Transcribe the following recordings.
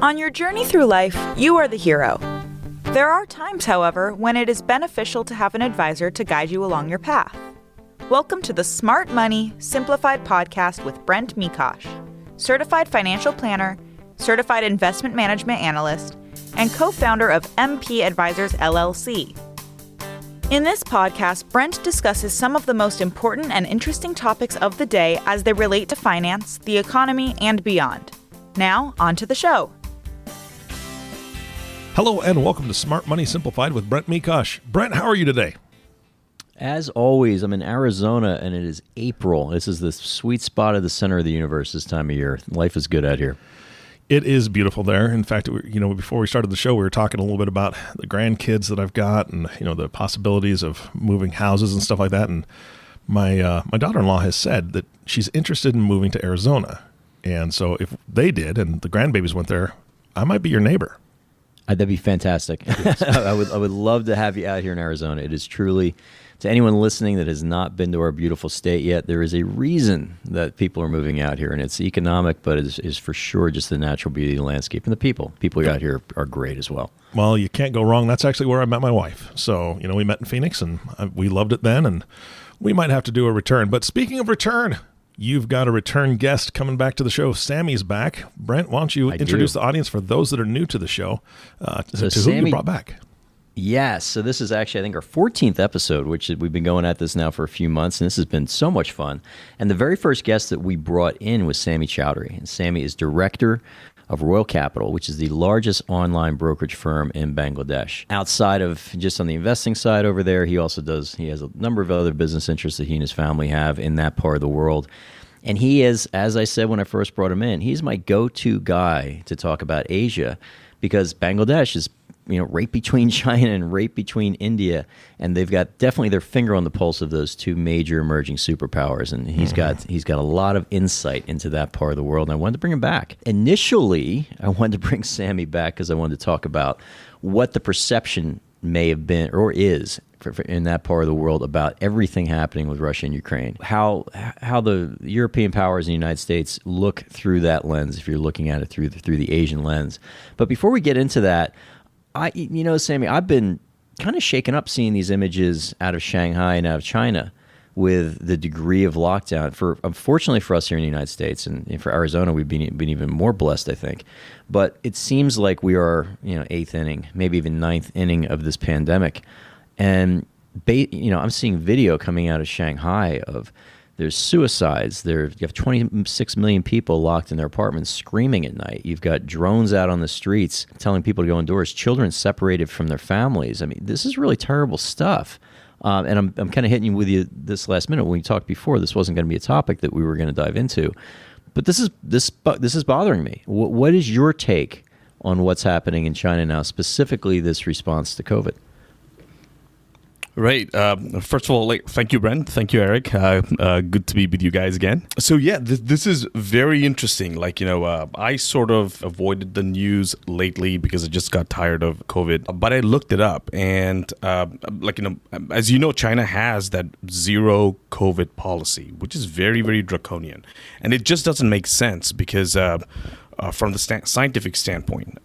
On your journey through life, you are the hero. There are times, however, when it is beneficial to have an advisor to guide you along your path. Welcome to the Smart Money Simplified podcast with Brent Mekosh, certified financial planner, certified investment management analyst, and co-founder of MP Advisors LLC. In this podcast, Brent discusses some of the most important and interesting topics of the day as they relate to finance, the economy, and beyond. Now, on to the show. Hello and welcome to Smart Money Simplified with Brent Mekosh. Brent, how are you today? As always, I'm in Arizona and it is April. This is the sweet spot of the center of the universe this time of year. Life is good out here. It is beautiful there. In fact, before we started the show, we were talking a little bit about the grandkids that I've got and, the possibilities of moving houses and stuff like that. And my daughter-in-law has said that she's interested in moving to Arizona. And so if they did and the grandbabies went there, I might be your neighbor. That'd be fantastic. I would love to have you out here in Arizona. It is truly, to anyone listening that has not been to our beautiful state yet, there is a reason that people are moving out here, and it's economic, but it is for sure just the natural beauty of the landscape and the people. People out here are great as well. Well, you can't go wrong. That's actually where I met my wife. So, we met in Phoenix, and we loved it then, and we might have to do a return. But speaking of return, you've got a return guest coming back to the show. Sammy's back. Brent, why don't you introduce the audience for those that are new to the show to who you brought back? Yes. So this is actually, I think, our 14th episode, which we've been going at this now for a few months, and this has been so much fun. And the very first guest that we brought in was Sami Chowdhury. And Sami is director of Royal Capital, which is the largest online brokerage firm in Bangladesh. Outside of just on the investing side over there, he has a number of other business interests that he and his family have in that part of the world. And he is, as I said when I first brought him in, he's my go-to guy to talk about Asia, because Bangladesh is right between China and right between India, and they've got definitely their finger on the pulse of those two major emerging superpowers, and he's got a lot of insight into that part of the world, and I wanted to bring him back. Initially, I wanted to bring Sami back because I wanted to talk about what the perception may have been or is in that part of the world about everything happening with Russia and Ukraine, how the European powers in the United States look through that lens, if you're looking at it through the Asian lens. But before we get into that, Sami, I've been kind of shaken up seeing these images out of Shanghai and out of China with the degree of lockdown. Unfortunately for us here in the United States and for Arizona, we've been even more blessed, I think. But it seems like we are, eighth inning, maybe even ninth inning of this pandemic. And, I'm seeing video coming out of Shanghai of there's suicides. You have 26 million people locked in their apartments screaming at night. You've got drones out on the streets telling people to go indoors. Children separated from their families. I mean, this is really terrible stuff. And I'm kind of hitting you with you this last minute. When we talked before, this wasn't going to be a topic that we were going to dive into. But this is bothering me. What is your take on what's happening in China now, specifically this response to COVID? Right. First of all, thank you, Brent. Thank you, Eric. Good to be with you guys again. So yeah, this is very interesting. I sort of avoided the news lately because I just got tired of COVID. But I looked it up, and as you know, China has that zero COVID policy, which is very, very draconian, and it just doesn't make sense because from the scientific standpoint.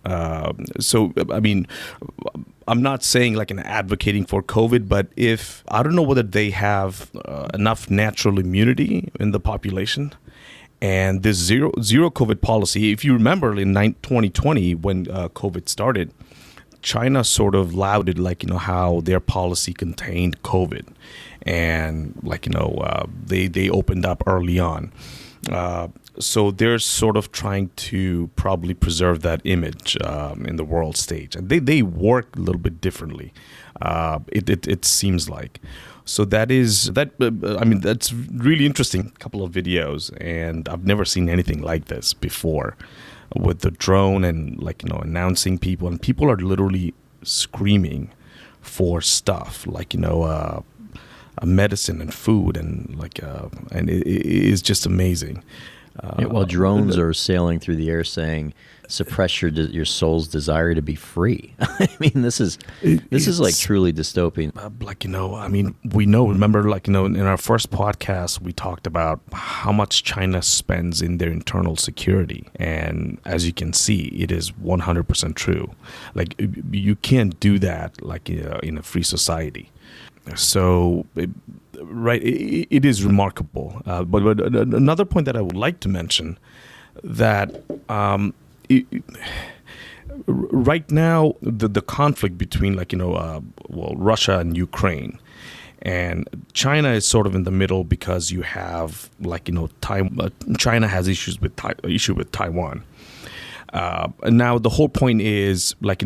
I'm not saying an advocating for COVID, but I don't know whether they have enough natural immunity in the population. And this zero COVID policy, if you remember in 2020 when COVID started, China sort of lauded how their policy contained COVID, and they opened up early on. So they're sort of trying to probably preserve that image in the world stage, and they work a little bit differently. It seems like. So that's really interesting. A couple of videos, and I've never seen anything like this before, with the drone and announcing people, and people are literally screaming for stuff a medicine and food, and and it is just amazing. While drones are sailing through the air saying, suppress your soul's desire to be free. I mean, this is like truly dystopian. Remember, in our first podcast, we talked about how much China spends in their internal security. And as you can see, it is 100% true. Like, you can't do that in a free society. So, it is remarkable. But another point that I would like to mention that right now the conflict between Russia and Ukraine, and China is sort of in the middle because you have China has issue with Taiwan. And now the whole point is what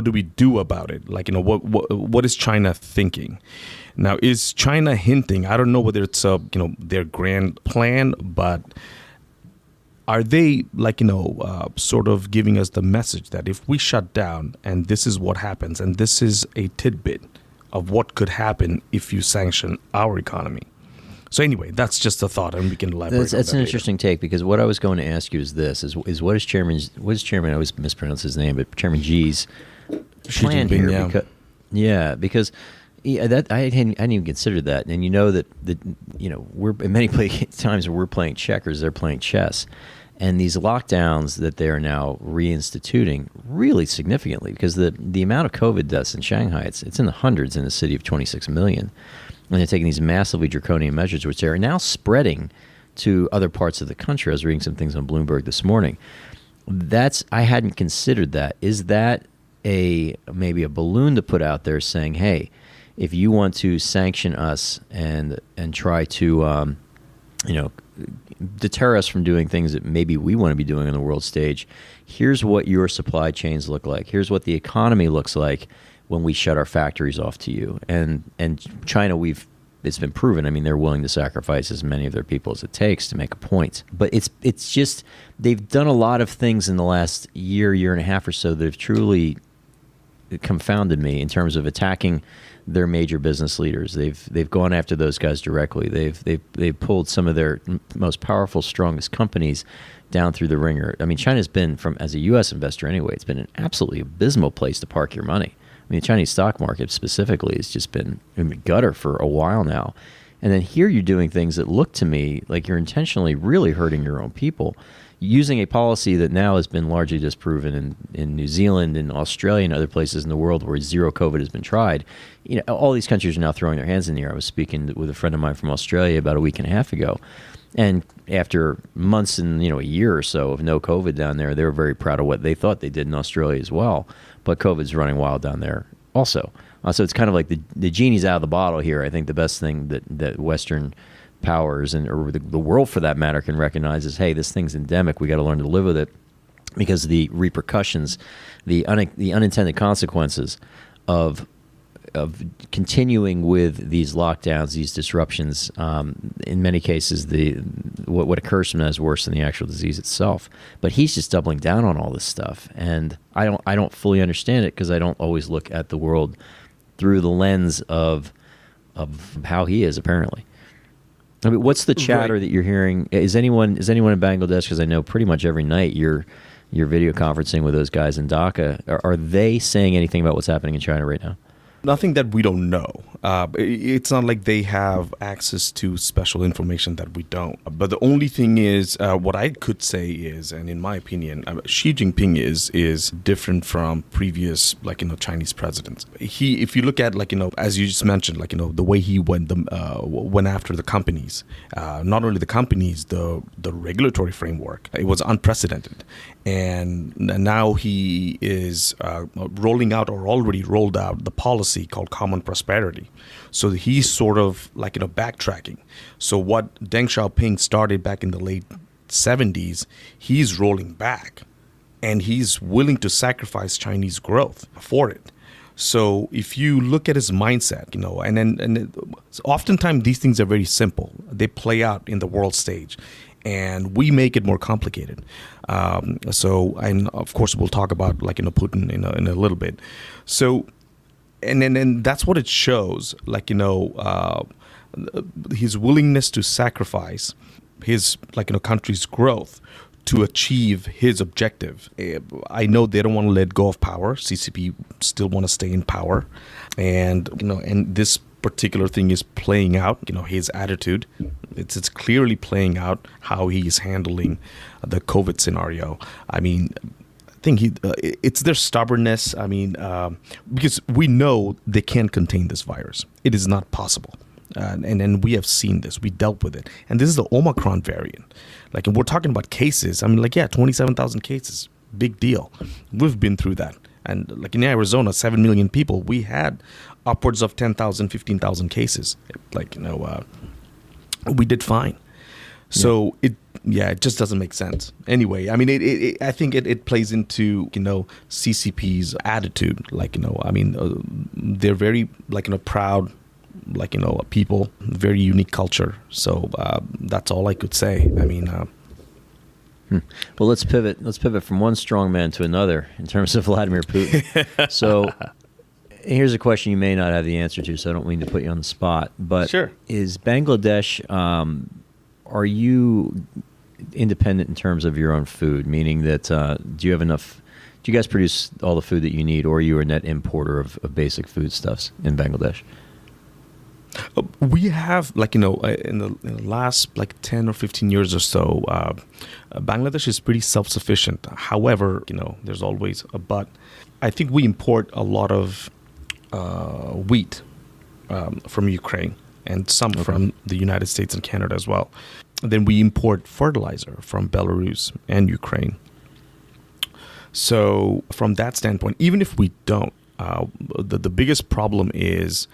do we do about it? What is China thinking? Now, is China hinting? I don't know whether it's their grand plan, but are they sort of giving us the message that if we shut down and this is what happens, and this is a tidbit of what could happen if you sanction our economy? So anyway, that's just a thought, and we can elaborate. That's an interesting take, because what I was going to ask you is this: is what is Chairman? I always mispronounce his name, but Chairman Xi's plan here? Because that I hadn't even considered that, and we're in many times where we're playing checkers, they're playing chess, and these lockdowns that they are now reinstituting really significantly, because the amount of COVID deaths in Shanghai, it's in the hundreds in a city of 26 million. And they're taking these massively draconian measures, which are now spreading to other parts of the country. I was reading some things on Bloomberg this morning. I hadn't considered that. Is that maybe a balloon to put out there saying, hey, if you want to sanction us and try to deter us from doing things that maybe we want to be doing on the world stage, here's what your supply chains look like. Here's what the economy looks like when we shut our factories off to you. And China, it's been proven. I mean, they're willing to sacrifice as many of their people as it takes to make a point. But it's just, they've done a lot of things in the last year and a half or so that have truly confounded me in terms of attacking their major business leaders. They've gone after those guys directly. They've pulled some of their most powerful, strongest companies down through the ringer. I mean, China's been, as a U.S. investor anyway, it's been an absolutely abysmal place to park your money. I mean, the Chinese stock market specifically has just been in the gutter for a while now. And then here you're doing things that look to me like you're intentionally really hurting your own people, using a policy that now has been largely disproven in New Zealand and Australia and other places in the world where zero COVID has been tried. All these countries are now throwing their hands in the air. I was speaking with a friend of mine from Australia about a week and a half ago. And after months and a year or so of no COVID down there, they were very proud of what they thought they did in Australia as well. But COVID's running wild down there also. So it's kind of like the genie's out of the bottle here. I think the best thing that Western powers or the world for that matter can recognize is, hey, this thing's endemic. We got to learn to live with it, because the repercussions, the unintended consequences of continuing with these lockdowns, these disruptions, in many cases, what occurs from that is worse than the actual disease itself. But he's just doubling down on all this stuff, and I don't fully understand it, because I don't always look at the world through the lens of how he is, apparently. I mean, what's the chatter that you're hearing? Is anyone in Bangladesh? Because I know pretty much every night you're video conferencing with those guys in Dhaka. Are they saying anything about what's happening in China right now? Nothing that we don't know. It's not like they have access to special information that we don't. But the only thing is, what I could say is, and in my opinion, Xi Jinping is different from previous, Chinese presidents. If you look at, as you just mentioned, the way he went after the companies, not only the companies, the regulatory framework, it was unprecedented. And now he is rolling out, or already rolled out, the policy called common prosperity. So he's sort of backtracking. So what Deng Xiaoping started back in the late 70s, he's rolling back, and he's willing to sacrifice Chinese growth for it. So if you look at his mindset, and oftentimes these things are very simple. They play out in the world stage, and we make it more complicated. And of course we'll talk about Putin in a little bit. So, and then that's what it shows, his willingness to sacrifice his country's growth to achieve his objective. I know they don't want to let go of power. CCP still want to stay in power, and and this particular thing is playing out. His attitude, it's clearly playing out how he is handling the COVID scenario. I mean, I think it's their stubbornness. I mean, because we know they can't contain this virus. It is not possible. And we have seen this. We dealt with it. And this is the Omicron variant. Like, and we're talking about cases. I mean, 27,000 cases. Big deal. We've been through that. And like in Arizona, 7 million people, we had upwards of 10,000, 15,000 cases. We did fine. So it just doesn't make sense. Anyway, I mean, I think it plays into, CCP's attitude. They're very, proud, people, very unique culture. So that's all I could say. I mean, well, let's pivot. Let's pivot from one strong man to another in terms of Vladimir Putin. So here's a question you may not have the answer to, so I don't mean to put you on the spot. But sure. Is Bangladesh, are you independent in terms of your own food? Meaning that do you have enough? Do you guys produce all the food that you need, or are you a net importer of basic foodstuffs in Bangladesh? We have, in the last 10 or 15 years or so, Bangladesh is pretty self-sufficient. However, there's always a but. I think we import a lot of wheat from Ukraine and some from the United States and Canada as well. Then we import fertilizer from Belarus and Ukraine. So from that standpoint, even if we don't, the biggest problem is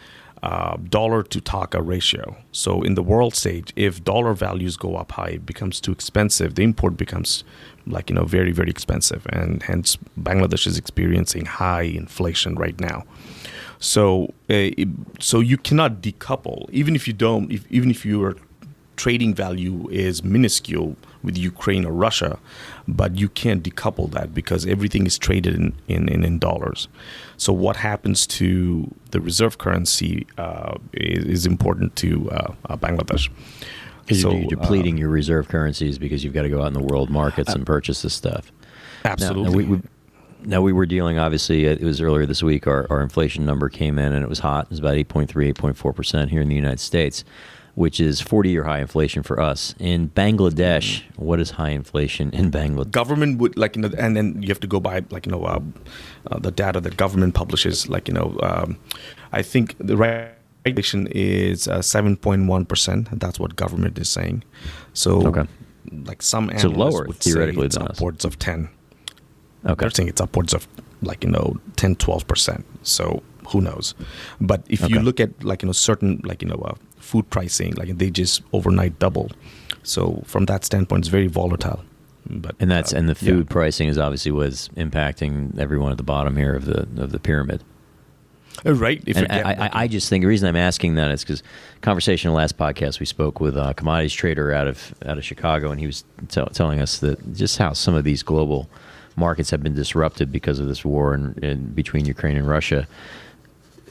dollar to taka ratio. So in the world stage, if dollar values go up high, it becomes too expensive. The import becomes very, very expensive, and hence Bangladesh is experiencing high inflation right now. So you cannot decouple, even if your trading value is minuscule with Ukraine or Russia, but you can't decouple that because everything is traded in dollars. So what happens to the reserve currency is important to Bangladesh. Because you're depleting your reserve currencies because you've got to go out in the world markets and purchase this stuff. Absolutely. Now we were dealing, obviously, it was earlier this week, our inflation number came in and it was hot. It was about 8.3, 8.4% here in the United States, which is 40-year high inflation for us. In Bangladesh, what is high inflation in Bangladesh? Government would and then you have to go by the data that government publishes. I think the regulation is 7.1%. That's what government is saying. So, some analysts lower, would say it's upwards of 10. Okay, they're saying it's upwards of 10, 12%. So who knows? But if you look at certain food pricing, they just overnight double. So from that standpoint, it's very volatile. But and the food pricing is obviously was impacting everyone at the bottom here of the pyramid. Right. I just think the reason I'm asking that is because conversation in the last podcast we spoke with a commodities trader out of Chicago, and he was telling us that just how some of these global markets have been disrupted because of this war in between Ukraine and Russia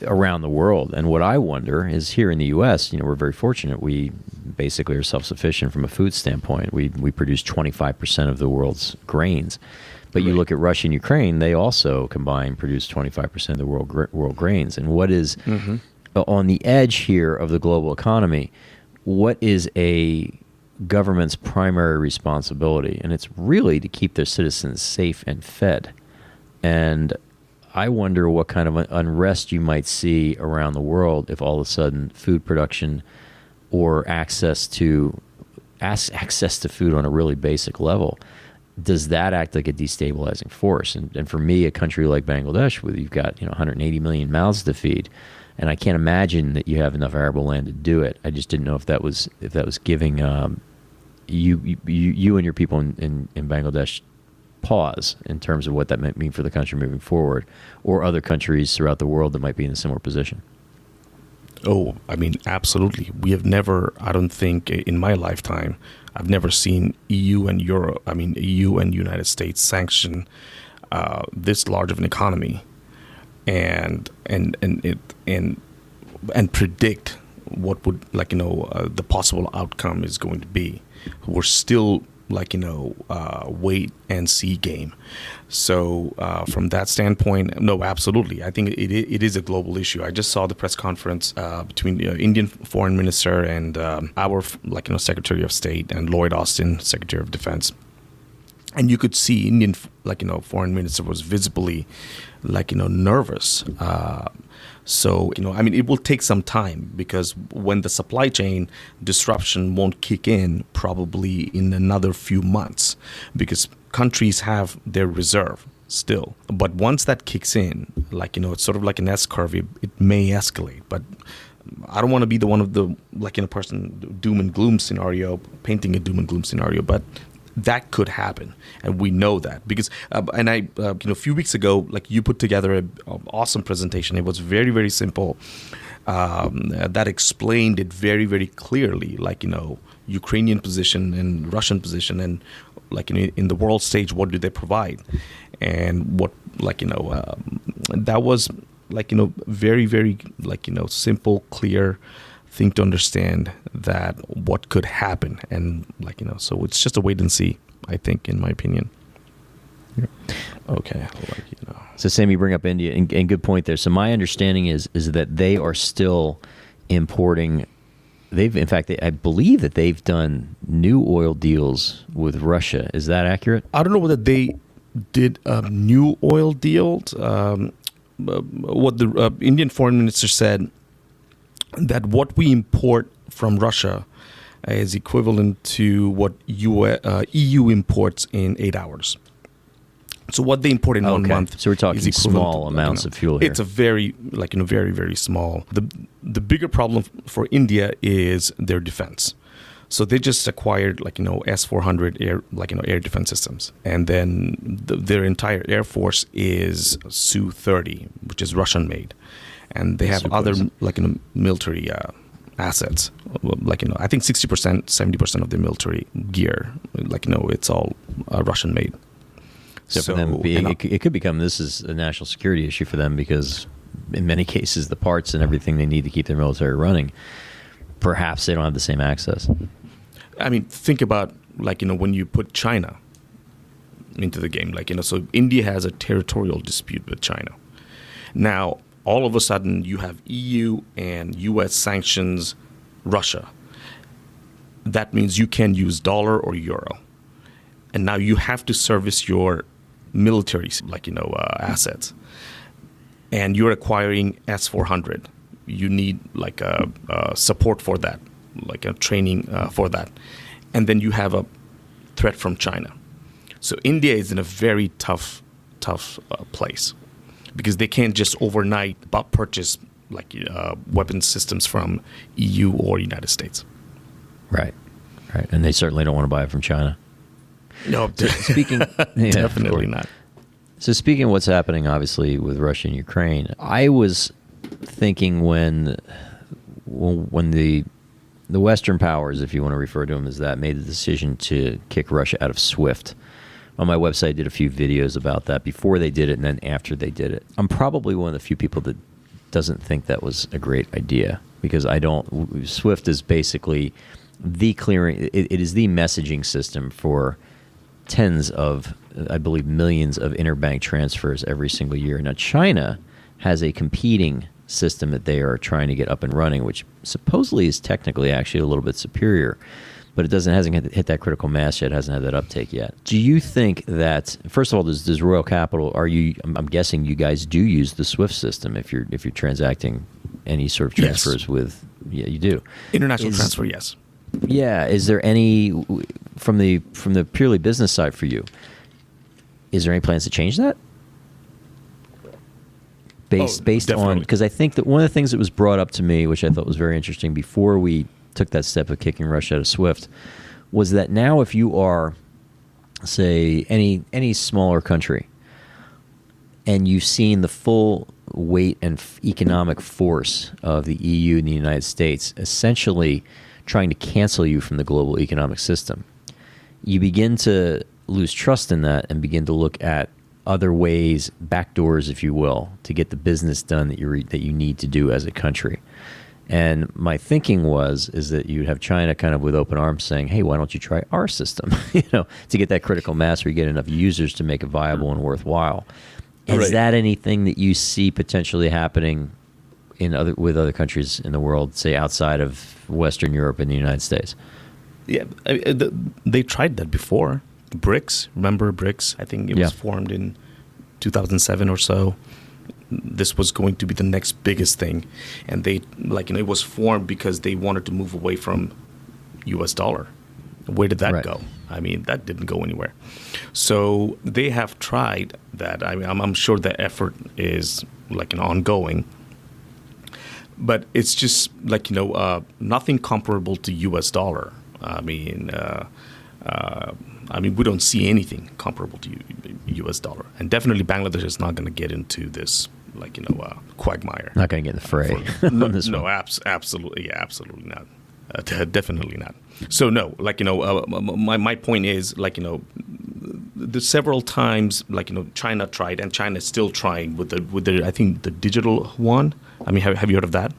around the world. And what I wonder is here in the U.S., we're very fortunate. We basically are self-sufficient from a food standpoint. We produce 25% of the world's grains. But you look at Russia and Ukraine, they also combined produce 25% of the world grains. And what is on the edge here of the global economy, what is a government's primary responsibility? And it's really to keep their citizens safe and fed. And I wonder what kind of unrest you might see around the world if all of a sudden food production or access to food on a really basic level, does that act like a destabilizing force? And for me, a country like Bangladesh, where you've got 180 million mouths to feed, and I can't imagine that you have enough arable land to do it. I just didn't know if that was giving you and your people in Bangladesh pause in terms of what that might mean for the country moving forward, or other countries throughout the world that might be in a similar position. Oh, I mean, absolutely. We have never, I don't think in my lifetime, I've never seen EU and United States sanction this large of an economy and predict what would the possible outcome is going to be. we're still wait and see game. So from that standpoint, no, absolutely. I think it is a global issue. I just saw the press conference between the Indian Foreign Minister and our Secretary of State and Lloyd Austin, Secretary of Defense. And you could see Indian Foreign Minister was visibly nervous. So, it will take some time, because when the supply chain disruption won't kick in probably in another few months, because countries have their reserve still. But once that kicks in, it's sort of like an S curve, it may escalate. But I don't want to be the one of the, person doom and gloom scenario, painting a doom and gloom scenario, but that could happen, and we know that because a few weeks ago, you put together an awesome presentation. It was very, very simple. That explained it very, very clearly. Ukrainian position and Russian position, and in the world stage, what do they provide, and what that was very, very simple, clear thing to understand, that what could happen, and so it's just a wait and see, I think, in my opinion. Okay. So Sam, you bring up India, and good point there. So my understanding is that they are still importing. I believe that they've done new oil deals with Russia. Is that accurate? I don't know whether they did new oil deals. What the Indian Foreign Minister said, that what we import from Russia is equivalent to what EU imports in 8 hours. So what they import in 1 month. So we're talking small amounts of fuel here. It's a very, very, very small. The bigger problem for India is their defense. So they just acquired S-400 air defense systems, and then their entire air force is Su-30, which is Russian made. And they have other military assets. I think 60%, 70% of the military gear, it's all Russian made. So for them, it could become, this is a national security issue for them, because in many cases the parts and everything they need to keep their military running, perhaps they don't have the same access. Think about when you put China into the game, so India has a territorial dispute with China. Now, all of a sudden, you have EU and US sanctions Russia. That means you can use dollar or euro. And now you have to service your military, assets. And you're acquiring S-400. You need support for that, a training for that. And then you have a threat from China. So India is in a very tough place, because they can't just overnight purchase weapons systems from EU or United States. Right. And they certainly don't want to buy it from China. No, definitely not. So speaking of what's happening, obviously, with Russia and Ukraine, I was thinking when the Western powers, if you want to refer to them as that, made the decision to kick Russia out of SWIFT. On my website, I did a few videos about that before they did it and then after they did it. I'm probably one of the few people that doesn't think that was a great idea, because SWIFT is basically the clearing, it is the messaging system for tens of, I believe, millions of interbank transfers every single year. Now, China has a competing system that they are trying to get up and running, which supposedly is technically actually a little bit superior, but it hasn't hit that critical mass yet, hasn't had that uptake yet. Do you think that, first of all, does Royal Capital, I'm guessing you guys do use the SWIFT system if you're transacting any sort of transfers with, yeah, you do. International transfer, yes. Yeah. Is there any, from the purely business side for you, is there any plans to change that? Based on, because I think that one of the things that was brought up to me, which I thought was very interesting before we took that step of kicking Russia out of SWIFT, was that now if you are, say, any smaller country, and you've seen the full weight and economic force of the EU and the United States essentially trying to cancel you from the global economic system, you begin to lose trust in that and begin to look at other ways, backdoors, if you will, to get the business done that you need to do as a country. And my thinking is that you'd have China kind of with open arms saying, hey, why don't you try our system, to get that critical mass where you get enough users to make it viable and worthwhile. Is that anything that you see potentially happening with other countries in the world, say outside of Western Europe and the United States? Yeah, they tried that before. BRICS, remember BRICS? I think it was formed in 2007 or so. This was going to be the next biggest thing, and they it was formed because they wanted to move away from U.S. dollar. Where did that go? I mean, that didn't go anywhere. So they have tried that. I mean, I'm sure the effort is ongoing, but it's just nothing comparable to U.S. dollar. I mean, we don't see anything comparable to U.S. dollar, and definitely Bangladesh is not going to get into this quagmire. Not going to get in the fray. Absolutely not. Definitely not. So no, my point is the several times China tried, and China is still trying with the I think the digital yuan. I mean, have you heard of that?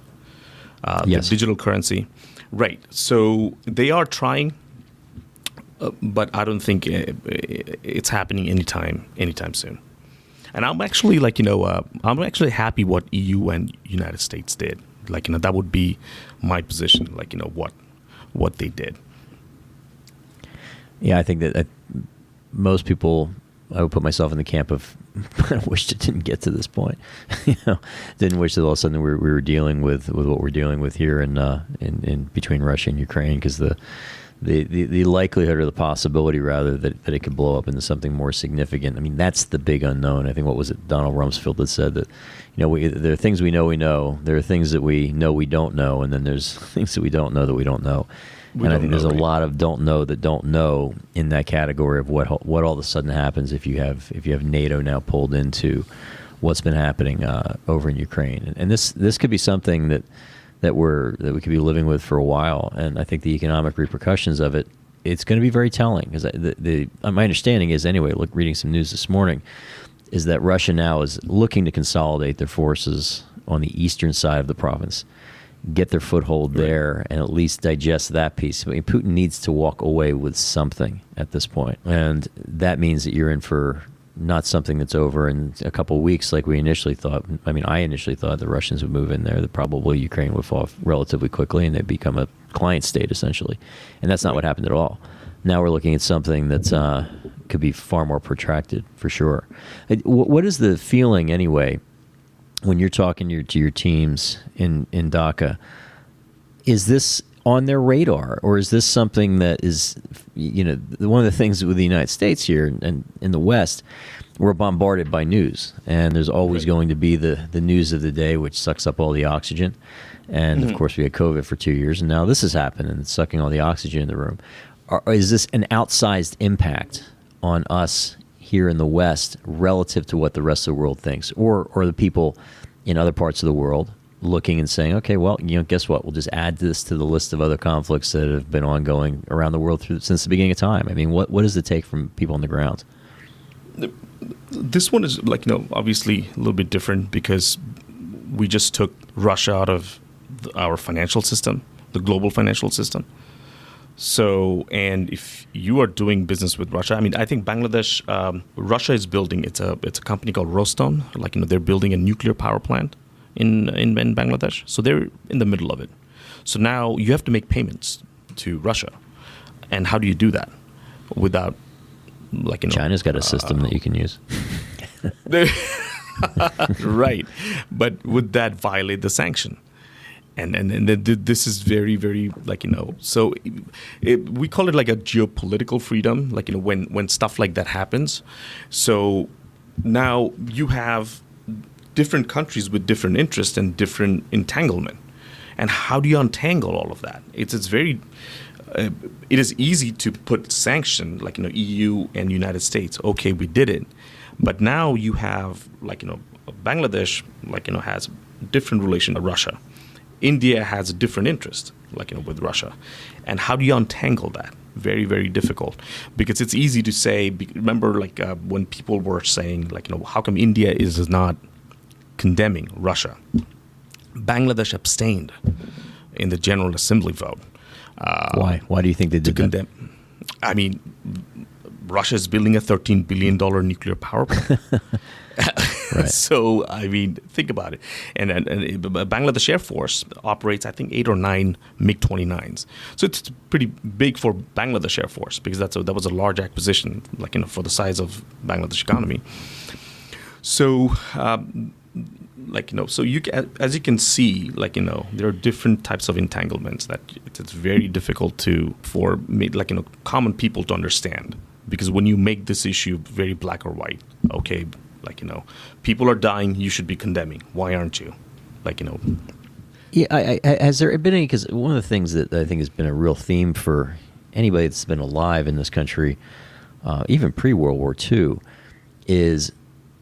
Yes. The digital currency, right? So they are trying. But I don't think it's happening anytime soon. And I'm actually I'm actually happy what EU and United States did. That would be my position. What they did. Yeah, I think that most people, I would put myself in the camp of I wished it didn't get to this point. Didn't wish that all of a sudden we were dealing with what we're dealing with here in between Russia and Ukraine, because the likelihood or the possibility rather that it could blow up into something more significant. I mean, that's the big unknown. I think, what was it, Donald Rumsfeld that said that, there are things we know, there are things that we know we don't know, and then there's things that we don't know that we don't know. And I think there's a lot of don't know that don't know in that category of what all of a sudden happens if you have NATO now pulled into what's been happening over in Ukraine. And this could be something that we could be living with for a while. And I think the economic repercussions of it's going to be very telling. Because my understanding is, anyway, reading some news this morning, is that Russia now is looking to consolidate their forces on the eastern side of the province, get their foothold there, and at least digest that piece. I mean, Putin needs to walk away with something at this point. And that means that you're in for not something that's over in a couple of weeks like we initially thought. I mean, I initially thought the Russians would move in there, that probably Ukraine would fall off relatively quickly and they'd become a client state, essentially. And that's not what happened at all. Now we're looking at something that could be far more protracted, for sure. What is the feeling, anyway, when you're talking to your teams in Dhaka? Is this on their radar, or is this something that is, one of the things with the United States here and in the West, we're bombarded by news, and there's always going to be the news of the day, which sucks up all the oxygen. And of course, we had COVID for 2 years, and now this has happened, and it's sucking all the oxygen in the room. Is this an outsized impact on us here in the West relative to what the rest of the world thinks, or the people in other parts of the world looking and saying, okay, well, guess what? We'll just add this to the list of other conflicts that have been ongoing around the world since the beginning of time. I mean, what does it take from people on the ground? This one is obviously a little bit different because we just took Russia out of our financial system, the global financial system. So, and if you are doing business with Russia, I mean, I think Bangladesh, Russia is building, it's a company called Roston, they're building a nuclear power plant in Bangladesh. So they're in the middle of it. So now you have to make payments to Russia. And how do you do that without, China's got a system that you can use. Right. But would that violate the sanction? And this is very, very so we call it like a geopolitical freedom, when stuff like that happens. So now you have different countries with different interests and different entanglement. And how do you untangle all of that? It's very, it is easy to put sanction, EU and United States. Okay, we did it. But now you have, Bangladesh, has different relation to Russia. India has a different interest, with Russia. And how do you untangle that? Very, very difficult. Because it's easy to say, remember, when people were saying, how come India is not condemning Russia? Bangladesh abstained in the General Assembly vote. Why? Why do you think they did to condemn? I mean, Russia is building a $13 billion nuclear power plant. Right. So, I mean, think about it. And Bangladesh Air Force operates, I think, 8 or 9 MiG-29s. So it's pretty big for Bangladesh Air Force because that was a large acquisition, for the size of Bangladesh economy. So, so as you can see, there are different types of entanglements that it's very difficult for common people to understand. Because when you make this issue very black or white, okay, people are dying, you should be condemning. Why aren't you? Yeah, has there been any, because one of the things that I think has been a real theme for anybody that's been alive in this country, even pre-World War II, is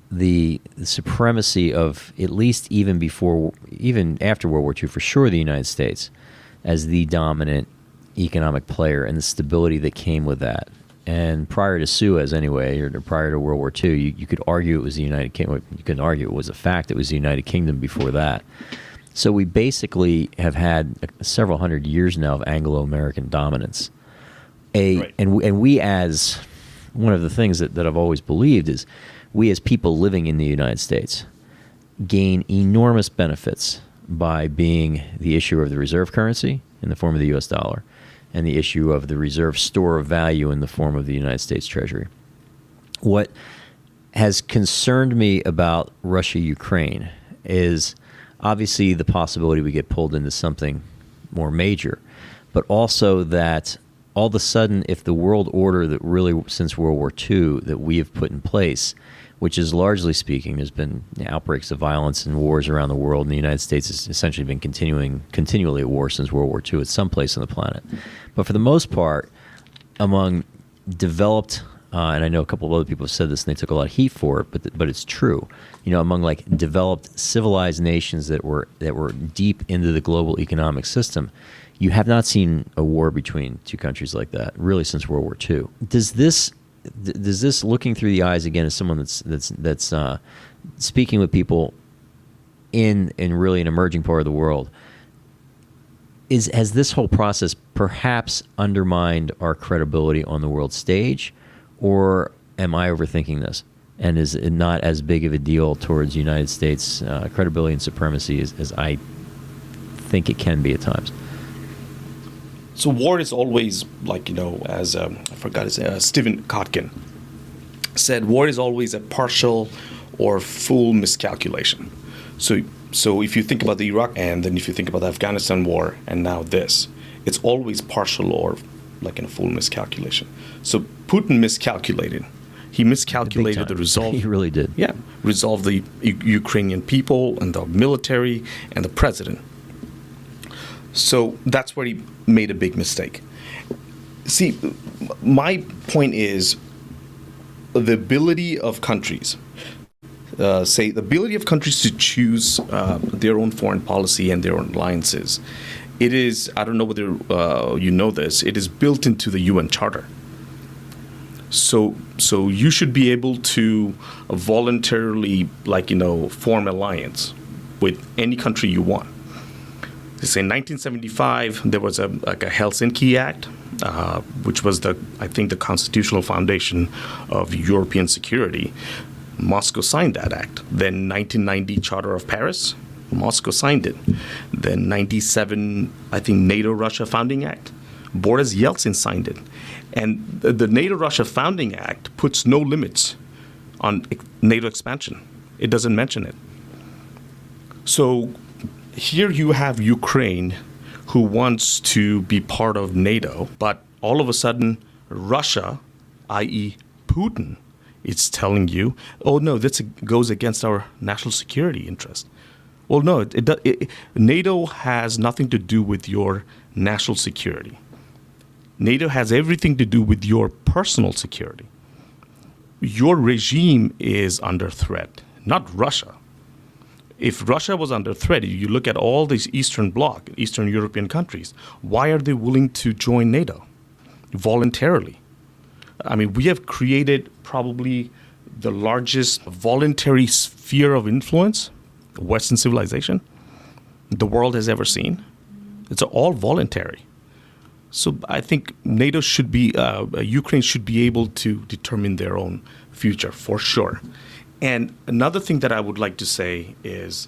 the supremacy of, at least even after World War II, for sure, the United States as the dominant economic player and the stability that came with that. And prior to Suez, anyway, or prior to World War II, you could argue it was the United Kingdom. You couldn't argue it was a fact. It was the United Kingdom before that. So we basically have had several hundred years now of Anglo-American dominance. Right. And we, as one of the things that I've always believed is, we as people living in the United States gain enormous benefits by being the issuer of the reserve currency in the form of the U.S. dollar, and the issue of the reserve store of value in the form of the United States Treasury. What has concerned me about Russia-Ukraine is obviously the possibility we get pulled into something more major, but also that all of a sudden, if the world order that really, since World War II, that we have put in place, which is largely speaking, there's been outbreaks of violence and wars around the world, and the United States has essentially been continually at war since World War II at some place on the planet. But for the most part, among developed, and I know a couple of other people have said this and they took a lot of heat for it, but it's true. Among developed, civilized nations that were deep into the global economic system, you have not seen a war between two countries like that really since World War II. Does this, looking through the eyes again as someone that's speaking with people in really an emerging part of the world, has this whole process perhaps undermined our credibility on the world stage, or am I overthinking this? And is it not as big of a deal towards United States credibility and supremacy as I think it can be at times? So war is always, as I forgot his Stephen Kotkin said, war is always a partial or full miscalculation. So if you think about the Iraq, and then if you think about the Afghanistan war, and now this, it's always partial or a full miscalculation. So Putin miscalculated. He miscalculated the result. He really did. Yeah, resolve the Ukrainian people and the military and the president. So that's where he made a big mistake. See, my point is the ability of countries, the ability of countries to choose their own foreign policy and their own alliances. It is, I don't know whether you know this, it is built into the UN Charter. So you should be able to voluntarily, form alliance with any country you want. In 1975, there was a Helsinki Act, which was the constitutional foundation of European security. Moscow signed that act. Then 1990 Charter of Paris, Moscow signed it. Then 97, NATO Russia Founding Act, Boris Yeltsin signed it. And the NATO Russia Founding Act puts no limits on NATO expansion. It doesn't mention it. So here you have Ukraine who wants to be part of NATO, but all of a sudden Russia, i.e. Putin, is telling you, oh no, this goes against our national security interest. Well, no, NATO has nothing to do with your national security. NATO has everything to do with your personal security. Your regime is under threat, not Russia. If Russia was under threat, you look at all these Eastern Bloc, Eastern European countries, why are they willing to join NATO voluntarily? I mean, we have created probably the largest voluntary sphere of influence, Western civilization. the world has ever seen. It's all voluntary. So I think NATO should be, Ukraine should be able to determine their own future for sure. And another thing that I would like to say is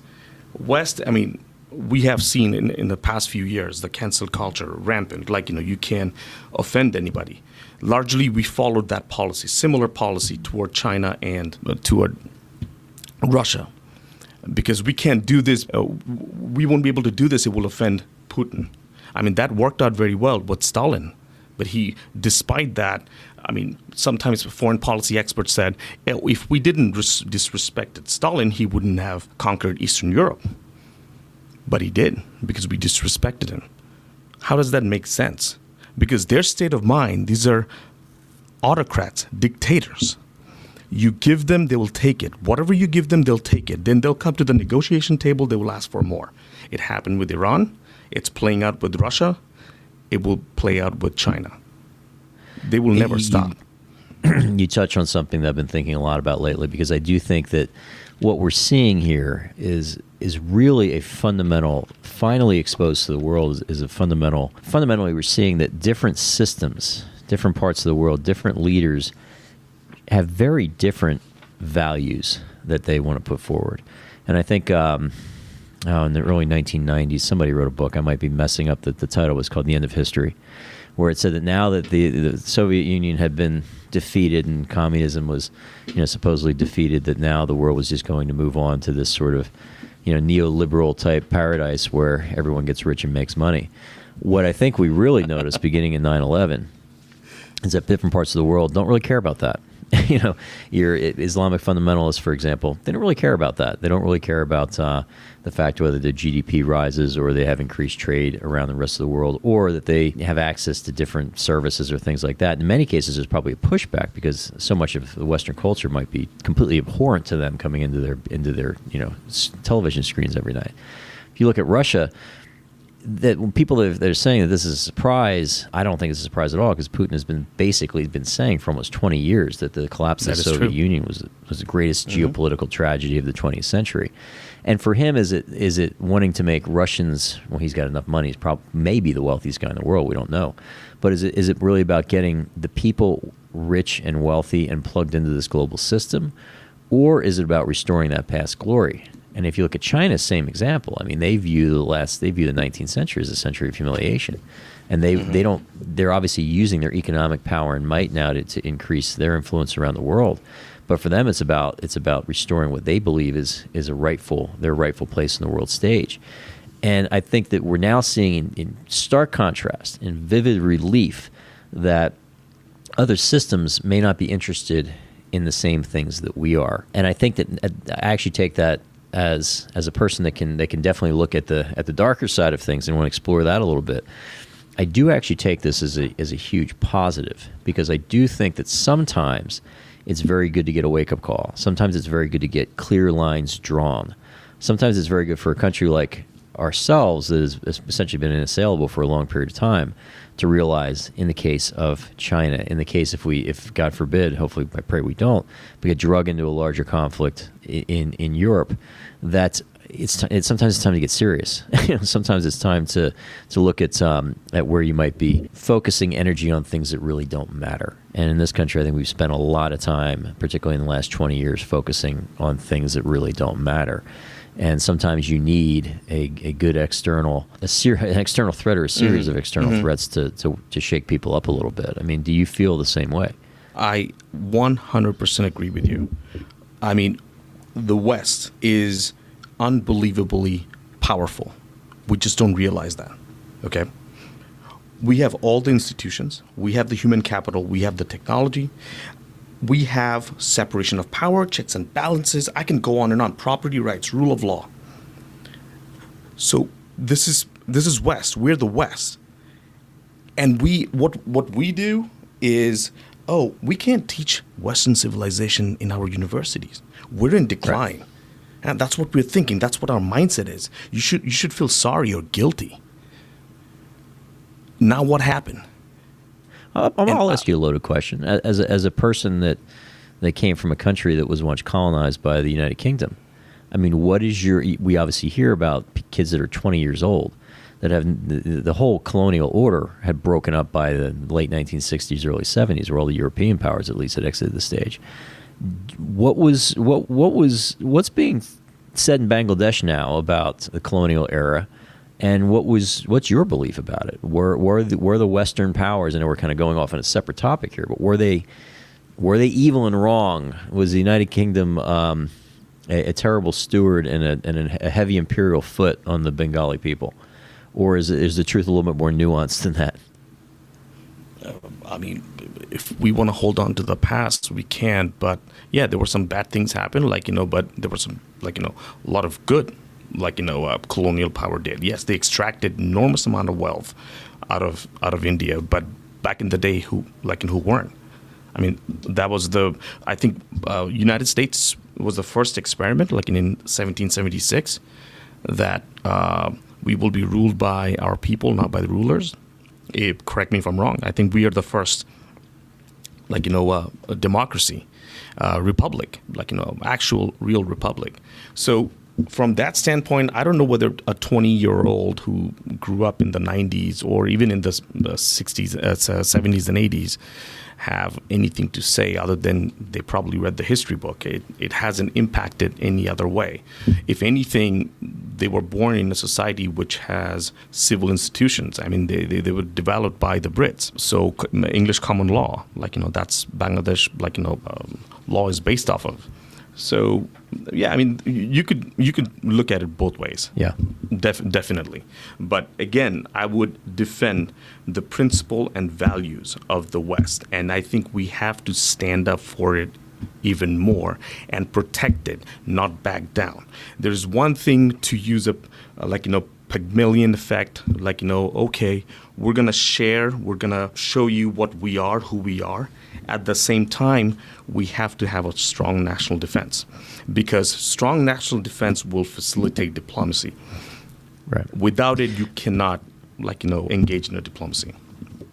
West, I mean, we have seen in the past few years the cancel culture rampant, like, you can't offend anybody. Largely, we followed that policy, similar policy toward China and toward Russia. Because we can't do this, we won't be able to do this, it will offend Putin. I mean, that worked out very well with Stalin. But despite that, I mean, sometimes foreign policy experts said, if we didn't disrespect Stalin, he wouldn't have conquered Eastern Europe. But he did, because we disrespected him. How does that make sense? Because their state of mind, these are autocrats, dictators. You give them, they will take it. Whatever you give them, they'll take it. Then they'll come to the negotiation table, they will ask for more. It happened with Iran. It's playing out with Russia. It will play out with China. They will never stop. You touch on something that I've been thinking a lot about lately, because I do think that what we're seeing here is really a fundamental, finally exposed to the world, is a fundamental. Fundamentally, we're seeing that different systems, different parts of the world, different leaders have very different values that they want to put forward. And I think in the early 1990s, somebody wrote a book, I might be messing up the title, was called The End of History, where it said that now that the Soviet Union had been defeated and communism was supposedly defeated, that now the world was just going to move on to this sort of neoliberal type paradise where everyone gets rich and makes money. What I think we really noticed beginning in 9/11 is that different parts of the world don't really care about that. Your Islamic fundamentalists, for example, they don't really care about that. They don't really care about the fact whether the GDP rises or they have increased trade around the rest of the world, or that they have access to different services or things like that. In many cases, there's probably a pushback because so much of the Western culture might be completely abhorrent to them coming into their television screens every night. If you look at Russia, that when people that are saying that this is a surprise, I don't think it's a surprise at all, because Putin has been saying for almost 20 years that the collapse of the Soviet Union was the greatest geopolitical tragedy of the 20th century. And for him, is it wanting to make Russians, well, he's got enough money, he's probably maybe the wealthiest guy in the world, we don't know. But is it really about getting the people rich and wealthy and plugged into this global system? Or is it about restoring that past glory? And if you look at China, same example. I mean, they view the 19th century as a century of humiliation, and they're obviously using their economic power and might now to increase their influence around the world. But for them, it's about restoring what they believe is their rightful place in the world stage. And I think that we're now seeing in stark contrast, in vivid relief, that other systems may not be interested in the same things that we are. And I think that I actually take that as a person that can definitely look at the darker side of things and want to explore that a little bit. I do actually take this as a huge positive, because I do think that sometimes it's very good to get a wake-up call. Sometimes it's very good to get clear lines drawn. Sometimes it's very good for a country like ourselves that has essentially been unassailable for a long period of time to realize, in the case of China, in the case if God forbid, hopefully I pray we don't, we get drug into a larger conflict in Europe, that sometimes it's time to get serious. Sometimes it's time to look at where you might be focusing energy on things that really don't matter. And in this country, I think we've spent a lot of time, particularly in the last 20 years, focusing on things that really don't matter. And sometimes you need an external threat or a series of external threats to shake people up a little bit. I mean, do you feel the same way? I 100% agree with you. I mean, the West is unbelievably powerful. We just don't realize that, okay? We have all the institutions. We have the human capital. We have the technology. We have separation of power, checks and balances. I can go on and on. Property rights, rule of law. So this is West. We're the West. And what we do is, we can't teach Western civilization in our universities. We're in decline. Right. And that's what we're thinking. That's what our mindset is. You should feel sorry or guilty. Now what happened? I'll ask you a loaded question. As a person that came from a country that was once colonized by the United Kingdom, I mean, what is we obviously hear about kids that are 20 years old that have the whole colonial order had broken up by the late 1960s, early 70s, where all the European powers at least had exited the stage. What's being said in Bangladesh now about the colonial era, and what's your belief about it? Were the Western powers, and we're kind of going off on a separate topic here, but were they evil and wrong? Was the United Kingdom a terrible steward and a heavy imperial foot on the Bengali people? Or is the truth a little bit more nuanced than that? I mean, if we want to hold on to the past, we can. But yeah, there were some bad things happen, but there were some, a lot of good, colonial power did. Yes, they extracted enormous amount of wealth out of India, but back in the day, who weren't? I mean, that was I think United States was the first experiment, in 1776, that we will be ruled by our people, not by the rulers. Correct me if I'm wrong. I think we are the first, a democracy, republic, actual real republic. So from that standpoint, I don't know whether a 20-year-old who grew up in the 90s or even in the 60s, 70s and 80s have anything to say other than they probably read the history book. It hasn't impacted any other way. If anything, they were born in a society which has civil institutions. I mean, they were developed by the Brits. So English common law, that's Bangladesh, law is based off of. So, yeah, I mean, you could look at it both ways. Yeah, definitely. But again, I would defend the principle and values of the West, and I think we have to stand up for it even more and protect it, not back down. There's one thing to use Pygmalion effect, okay, we're gonna share, we're gonna show you what we are, who we are. At the same time, we have to have a strong national defense, because strong national defense will facilitate diplomacy. Right. Without it, you cannot, engage in a diplomacy.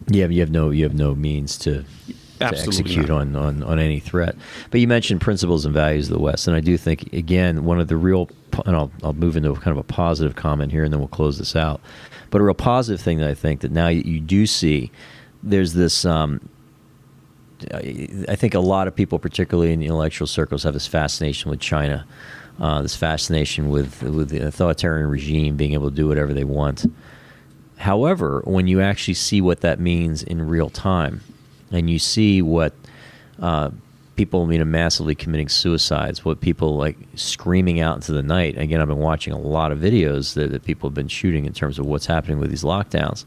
Yeah, you have no means to execute on any threat. But you mentioned principles and values of the West, and I do think, again, one of the real, and I'll move into kind of a positive comment here, and then we'll close this out. But a real positive thing that I think that now you do see, there's this. I think a lot of people, particularly in the intellectual circles, have this fascination with China, this fascination with the authoritarian regime being able to do whatever they want. However, when you actually see what that means in real time, and you see what people massively committing suicides, what people screaming out into the night. Again, I've been watching a lot of videos that people have been shooting in terms of what's happening with these lockdowns.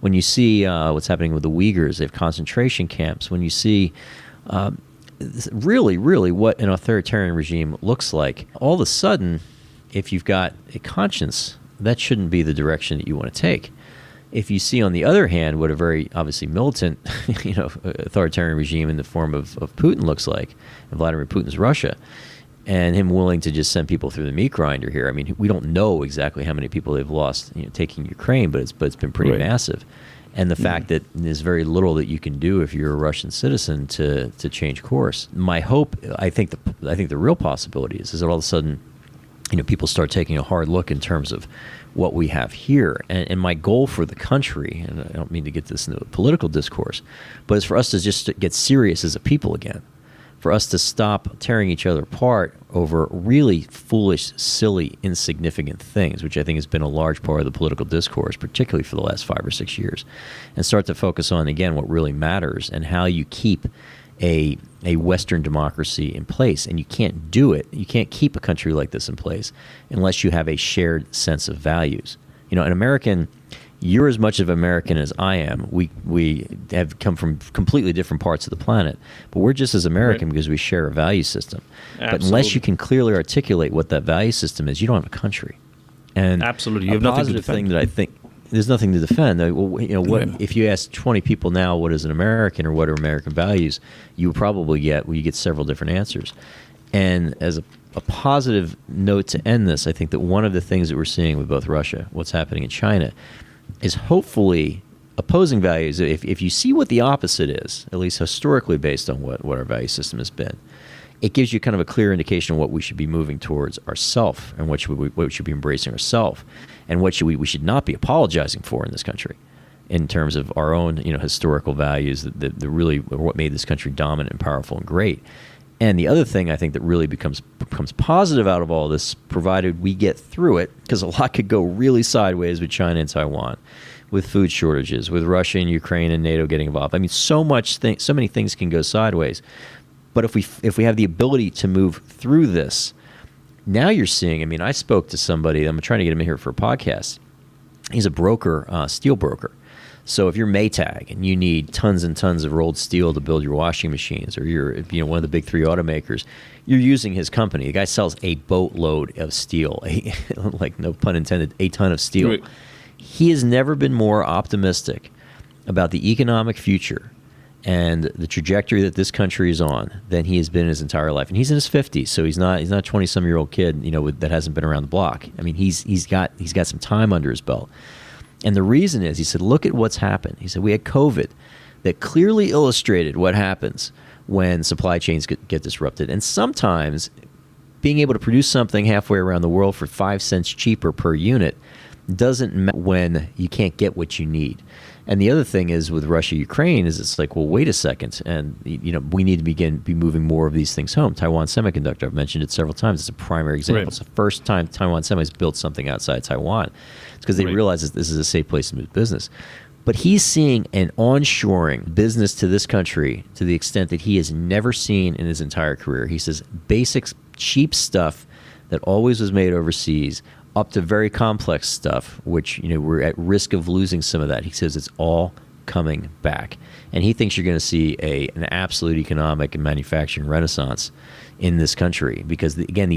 When you see what's happening with the Uyghurs, they have concentration camps. When you see really what an authoritarian regime looks like, all of a sudden, if you've got a conscience, that shouldn't be the direction that you want to take. If you see, on the other hand, what a very obviously militant, authoritarian regime in the form of Putin looks like, and Vladimir Putin's Russia, and him willing to just send people through the meat grinder here. I mean, we don't know exactly how many people they've lost, taking Ukraine, but it's been pretty massive. And the fact that there's very little that you can do if you're a Russian citizen to change course. My hope, I think the real possibility is that all of a sudden, people start taking a hard look in terms of what we have here. And my goal for the country, and I don't mean to get this into a political discourse, but it's for us to just get serious as a people again, for us to stop tearing each other apart over really foolish, silly, insignificant things, which I think has been a large part of the political discourse, particularly for the last 5 or 6 years, and start to focus on, again, what really matters and how you keep a Western democracy in place. And you can't do it. You can't keep a country like this in place unless you have a shared sense of values. An American, you're as much of an American as I am. We have come from completely different parts of the planet, but we're just as American because we share a value system. Absolutely. But unless you can clearly articulate what that value system is, you don't have a country. And absolutely, you have nothing to defend. Thing that I think there's nothing to defend. If you ask 20 people now what is an American or what are American values, you probably get several different answers. And as a positive note to end this, I think that one of the things that we're seeing with both Russia, what's happening in China, is hopefully opposing values, if you see what the opposite is, at least historically based on what our value system has been, it gives you kind of a clear indication of what we should be moving towards ourself and what we should be embracing ourself and what we should not be apologizing for in this country in terms of our own historical values that really are what made this country dominant and powerful and great. And the other thing I think that really becomes positive out of all this, provided we get through it, because a lot could go really sideways with China and Taiwan, with food shortages, with Russia and Ukraine and NATO getting involved. I mean, so many things can go sideways. But if we have the ability to move through this, now you're seeing. I mean, I spoke to somebody. I'm trying to get him in here for a podcast. He's a broker, steel broker. So if you're Maytag and you need tons and tons of rolled steel to build your washing machines, or you're one of the big three automakers, you're using his company. The guy sells a boatload of steel, like no pun intended, a ton of steel. Right. He has never been more optimistic about the economic future and the trajectory that this country is on than he has been in his entire life. And he's in his 50s, so he's not a 20-some-year-old kid, that hasn't been around the block. I mean, he's got some time under his belt. And the reason is, he said, look at what's happened. He said, we had COVID that clearly illustrated what happens when supply chains get disrupted. And sometimes being able to produce something halfway around the world for 5 cents cheaper per unit doesn't matter when you can't get what you need. And the other thing is with Russia, Ukraine, is it's like, well, wait a second. And, we need to be moving more of these things home. Taiwan Semiconductor, I've mentioned it several times. It's a primary example. Right. It's the first time Taiwan Semi's built something outside Taiwan. It's because they realize that this is a safe place to do business. But he's seeing an onshoring business to this country to the extent that he has never seen in his entire career. He says basic, cheap stuff that always was made overseas, up to very complex stuff, which we're at risk of losing some of that. He says it's all coming back, and he thinks you're going to see an absolute economic and manufacturing renaissance in this country because again,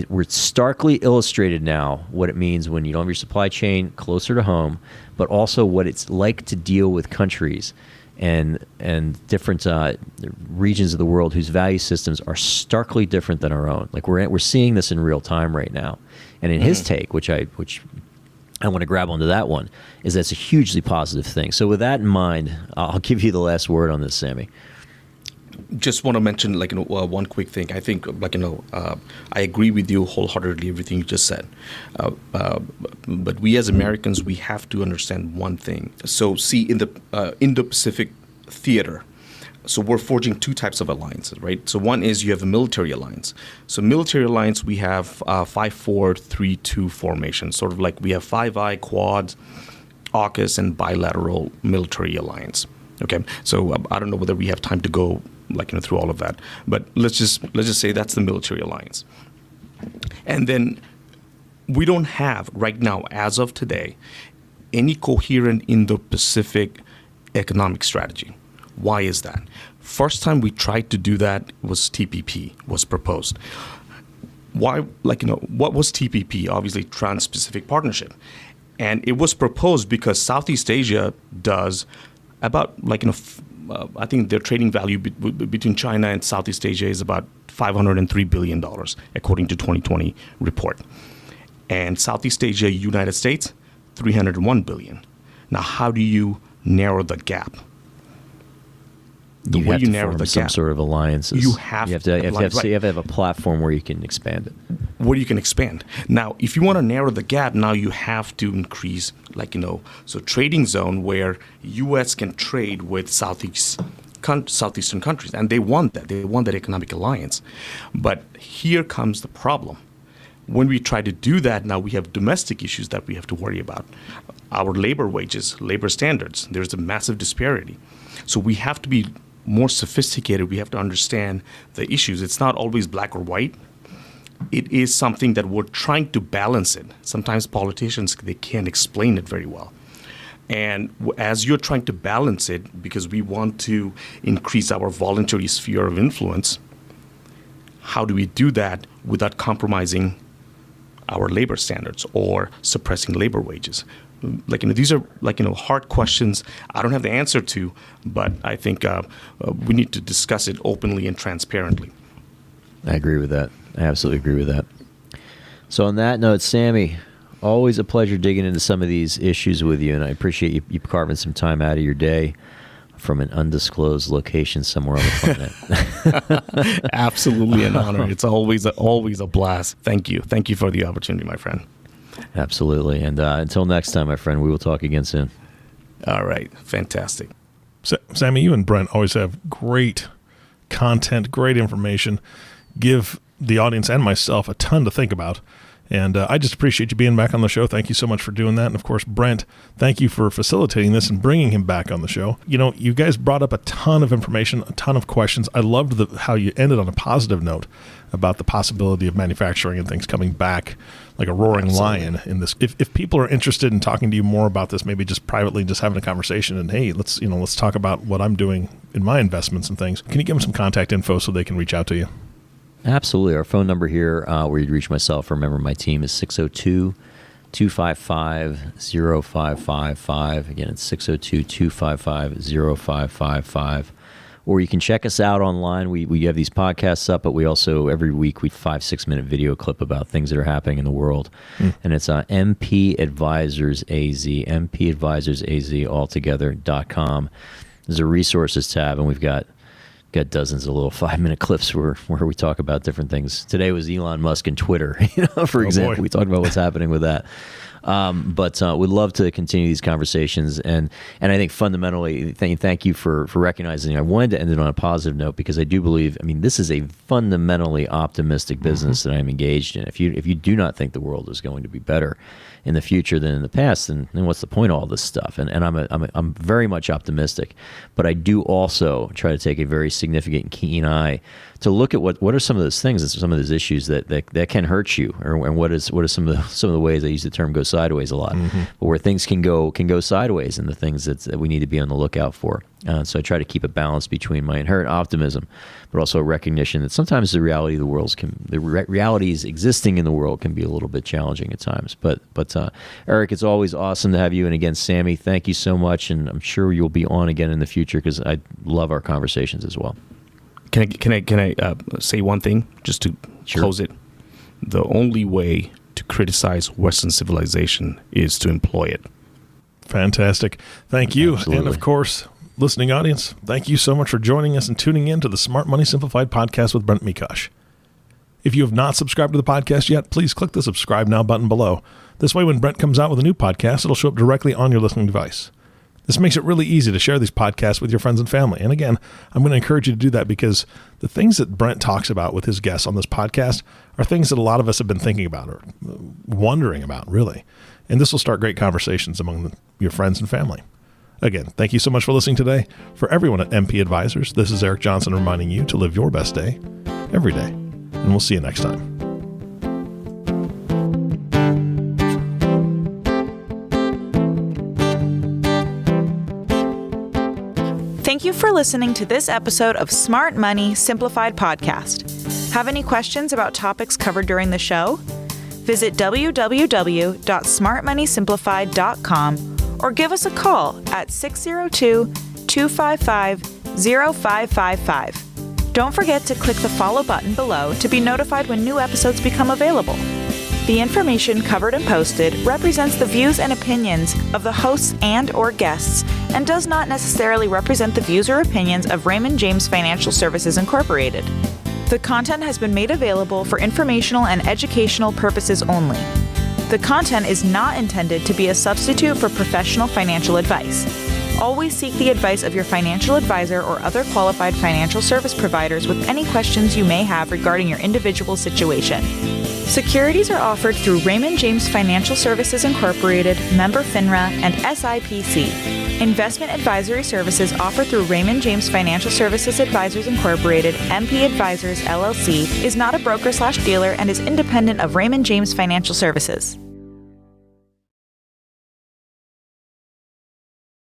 we're starkly illustrated now what it means when you don't have your supply chain closer to home, but also what it's like to deal with countries and different regions of the world whose value systems are starkly different than our own. Like we're seeing this in real time right now. And in his take, which I want to grab onto that one, is that's a hugely positive thing. So with that in mind, I'll give you the last word on this, Sami. Just want to mention one quick thing. I think I agree with you wholeheartedly, everything you just said. But we as Americans, we have to understand one thing. So see, in the Indo-Pacific theater, so we're forging two types of alliances, right? So one is you have a military alliance. So military alliance, we have 5-4-3-2 formation, sort of like we have Five Eye, Quad, AUKUS, and bilateral military alliance. Okay, so I don't know whether we have time to go through all of that, but let's just say that's the military alliance. And then we don't have right now, as of today, any coherent Indo-Pacific economic strategy. Why is that? First time we tried to do that was TPP was proposed. Why? What was TPP? Obviously, Trans-Pacific Partnership, and it was proposed because Southeast Asia does about I think their trading value between China and Southeast Asia is about $503 billion, according to 2020 report. And Southeast Asia, United States, $301 billion. Now, how do you narrow the gap? The way you narrow the gap, some sort of alliances. You have to have a platform where you can expand it. Where you can expand. Now, if you want to narrow the gap, now you have to increase, so trading zone where U.S. can trade with southeastern countries, and they want that. They want that economic alliance. But here comes the problem. When we try to do that, now we have domestic issues that we have to worry about. Our labor wages, labor standards, there's a massive disparity. So we have to be more sophisticated. We have to understand the issues. It's not always black or white. It is something that we're trying to balance it. Sometimes politicians, they can't explain it very well. And as you're trying to balance it, because we want to increase our voluntary sphere of influence, how do we do that without compromising our labor standards or suppressing labor wages? These are hard questions I don't have the answer to, but I think we need to discuss it openly and transparently. I agree with that. I absolutely agree with that. So on that note, Sami, Always a pleasure digging into some of these issues with you, and I appreciate you carving some time out of your day from an undisclosed location somewhere on the planet. Absolutely an honor. It's always a blast. Thank you. Thank you for the opportunity, my friend. Absolutely. And until next time, my friend, we will talk again soon. All right. Fantastic. Sami, you and Brent always have great content, great information, give the audience and myself a ton to think about. And I just appreciate you being back on the show. Thank you so much for doing that. And of course, Brent, thank you for facilitating this and bringing him back on the show. You know, you guys brought up a ton of information, a ton of questions. I loved how you ended on a positive note about the possibility of manufacturing and things coming back like a roaring lion in this. If people are interested in talking to you more about this, maybe just privately, just having a conversation and, hey, let's talk about what I'm doing in my investments and things. Can you give them some contact info so they can reach out to you? Absolutely. Our phone number here, where you'd reach myself, remember my team, is 602-255-0555. Again, it's 602-255-0555. Or you can check us out online. We have these podcasts up, but we also, every week, we 5-6 minute video clip about things that are happening in the world. And it's MP Advisors AZ, mpadvisorsaz, There's a resources tab, and we've got dozens of little 5-minute clips where we talk about different things. Today was Elon Musk and Twitter, for example. Boy. We talked about what's happening with that. But we'd love to continue these conversations. And I think fundamentally, thank you for recognizing. I wanted to end it on a positive note because I do believe, this is a fundamentally optimistic business that I'm engaged in. If you do not think the world is going to be better in the future than in the past, then what's the point of all this stuff? And I'm very much optimistic, but I do also try to take a very significant and keen eye to look at what are some of those things and some of those issues that can hurt you, and what are some of the ways, I use the term go sideways a lot, but where things can go sideways, and the things that we need to be on the lookout for. So I try to keep a balance between my inherent optimism, but also a recognition that sometimes the realities existing in the world can be a little bit challenging at times. But Eric, it's always awesome to have you. And again, Sami, thank you so much. And I'm sure you'll be on again in the future because I love our conversations as well. Can I say one thing just to close it? The only way to criticize Western civilization is to employ it. Fantastic. Thank you. Absolutely. And of course, listening audience, thank you so much for joining us and tuning in to the Smart Money Simplified podcast with Brent Mekosh. If you have not subscribed to the podcast yet, please click the subscribe now button below. This way, when Brent comes out with a new podcast, it'll show up directly on your listening device. This makes it really easy to share these podcasts with your friends and family. And again, I'm going to encourage you to do that because the things that Brent talks about with his guests on this podcast are things that a lot of us have been thinking about or wondering about, really. And this will start great conversations among your friends and family. Again, thank you so much for listening today. For everyone at MP Advisors, this is Eric Johnson reminding you to live your best day every day. And we'll see you next time. Thank you for listening to this episode of Smart Money Simplified Podcast. Have any questions about topics covered during the show? Visit www.smartmoneysimplified.com or give us a call at 602-255-0555. Don't forget to click the follow button below to be notified when new episodes become available. The information covered and posted represents the views and opinions of the hosts and/or guests and does not necessarily represent the views or opinions of Raymond James Financial Services Incorporated. The content has been made available for informational and educational purposes only. The content is not intended to be a substitute for professional financial advice. Always seek the advice of your financial advisor or other qualified financial service providers with any questions you may have regarding your individual situation. Securities are offered through Raymond James Financial Services Incorporated, member FINRA, and SIPC. Investment advisory services offered through Raymond James Financial Services Advisors Incorporated, MP Advisors, LLC, is not a broker/dealer and is independent of Raymond James Financial Services.